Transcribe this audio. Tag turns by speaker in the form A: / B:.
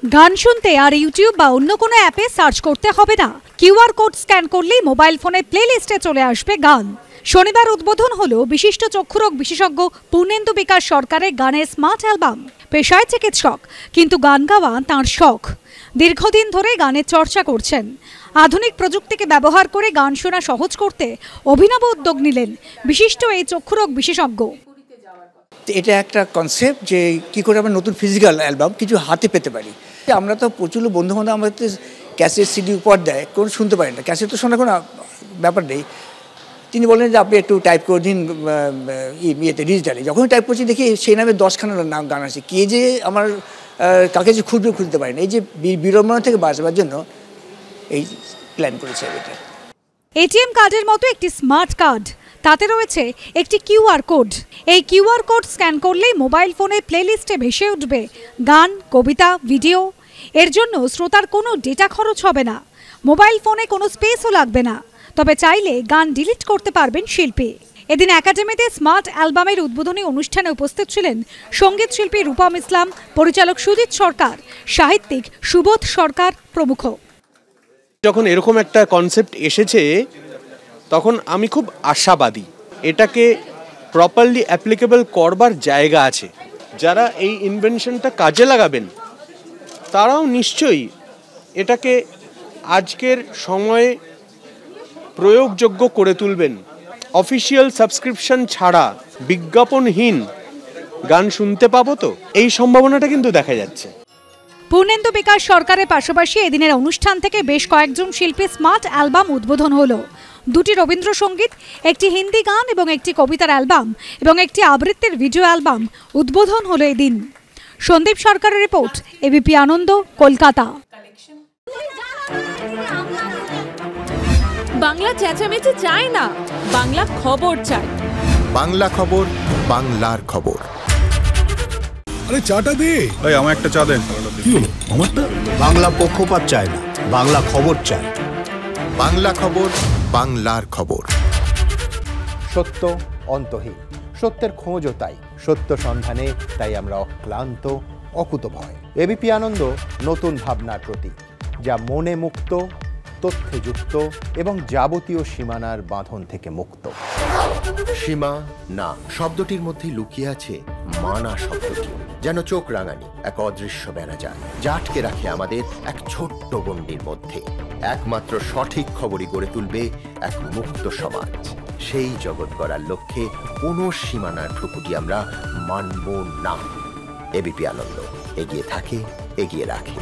A: গান শুনতে আর ইউটিউব বা অন্য কোনো অ্যাপে সার্চ করতে হবে না। কিউআর কোড স্ক্যান করলেই মোবাইল ফোনে প্লেলিস্টে চলে আসবে গান। শনিবার উদ্বোধন হলো বিশিষ্ট চক্ষুরোগ বিশেষজ্ঞ পূর্ণেন্দু বিকাশ সরকারের গানের স্মার্ট অ্যালবাম। পেশায় চিকিৎসক, কিন্তু গান গাওয়া তাঁর শখ। দীর্ঘদিন ধরে গানের চর্চা করছেন। আধুনিক প্রযুক্তিকে ব্যবহার করে গান শোনা সহজ করতে অভিনব উদ্যোগ নিলেন বিশিষ্ট এই চক্ষুরোগ বিশেষজ্ঞ।
B: এটা একটা কনসেপ্ট যে কি করে আমরা নতুন ফিজিক্যাল অ্যালবাম কিছু হাতে পেতে পারি। আমরা তো প্রচুর বন্ধুবান্ধব আমাদের ক্যাসেট সিডি উপর দেয়, কোনো শুনতে পারি না, ক্যাসেট তো শোনার কোনো ব্যাপার নেই। তিনি বললেন যে আপনি একটু টাইপ করে দিন ইয়েতে ডিজিটালি। যখন টাইপ করছি দেখি সেই নামে 10খানা নাম গান আছে। কে যে আমার কাকে যে খুঁজতে পারি না, এই যে বিড়ম্বনা থেকে বাঁচবার জন্য এই প্ল্যান করেছে। এটা
A: এটিএম কার্ডের মতো একটি স্মার্ট কার্ড, তাতে রয়েছে একটি কিউআর কোড। এই কিউআর কোড স্ক্যান করলেই মোবাইল ফোনের প্লেলিস্টে ভেসে উঠবে গান, কবিতা, ভিডিও। এর জন্য শ্রোতার কোনো ডেটা খরচ হবে না, মোবাইল ফোনে কোনো স্পেসও লাগবে না। তবে চাইলে গান ডিলিট করতে পারবেন শিল্পী। এদিন একাডেমিতে স্মার্ট অ্যালবামের উদ্বোধনী অনুষ্ঠানে উপস্থিত ছিলেন সঙ্গীত শিল্পী রূপম ইসলাম, পরিচালক সুজিত সরকার, সাহিত্যিক সুবোধ সরকার প্রমুখ।
C: যখন এরকম একটা কনসেপ্ট এসেছে তখন আমি খুব আশাবাদী। এটাকে প্রপারলি অ্যাপ্লিকেবল করবার জায়গা আছে। যারা এই ইনভেনশনটা কাজে লাগাবেন তারাও নিশ্চয়ই এটাকে আজকের সময়ে প্রয়োগযোগ্য করে তুলবেন। অফিসিয়াল সাবস্ক্রিপশন ছাড়া বিজ্ঞাপনহীন গান শুনতে পাবো তো, এই সম্ভাবনাটা কিন্তু দেখা যাচ্ছে।
A: পূর্ণেন্দু বিকাশ সরকারের পাশাপাশি এদিনের অনুষ্ঠান থেকে বেশ কয়েকজন শিল্পী স্মার্ট অ্যালবাম উদ্বোধন হলো। দুটি রবীন্দ্রসঙ্গীত, একটি হিন্দি গান এবং একটি কবিতার অ্যালবাম এবং একটি আবৃত্তির ভিডিও অ্যালবাম উদ্বোধন হলো এদিন। সন্দীপ সরকারের রিপোর্ট, এবিপি আনন্দ, কলকাতা।
D: বাংলা চেঁচামেচি চায় না, বাংলা খবর চায়।
E: বাংলা খবর, বাংলার খবর।
F: আরে চাটা দে।
G: এই আমার একটা চা দেন।
F: কি হলো আমারটা?
E: বাংলা পক্ষপাত চায় না, বাংলা খবর চায়। বাংলা খবর, বাংলার খবর।
H: সত্য অন্তহীন, সত্যের খোঁজও তাই, সত্য সন্ধানে তাই আমরা অক্লান্ত, অকুতভয়। এবিপি আনন্দ নতুন ভাবনার প্রতীক, যা মনে মুক্ত, তথ্যে যুক্ত এবং যাবতীয় সীমানার বাঁধন থেকে মুক্ত।
E: সীমা না শব্দটির মধ্যেই লুকিয়ে আছে মানা শব্দটি, যেন চোখ রাঙানি এক অদৃশ্য বেড়াজাল, যা আটকে রাখে আমাদের এক ছোট্ট গণ্ডির মধ্যে। একমাত্র সঠিক খবরই গড়ে তুলবে এক মুক্ত সমাজ। সেই জগৎ গড়ার লক্ষ্যে কোনো সীমানার ঠুকুটি আমরা মানব না। এবিপি আনন্দ এগিয়ে থাকে, এগিয়ে রাখে।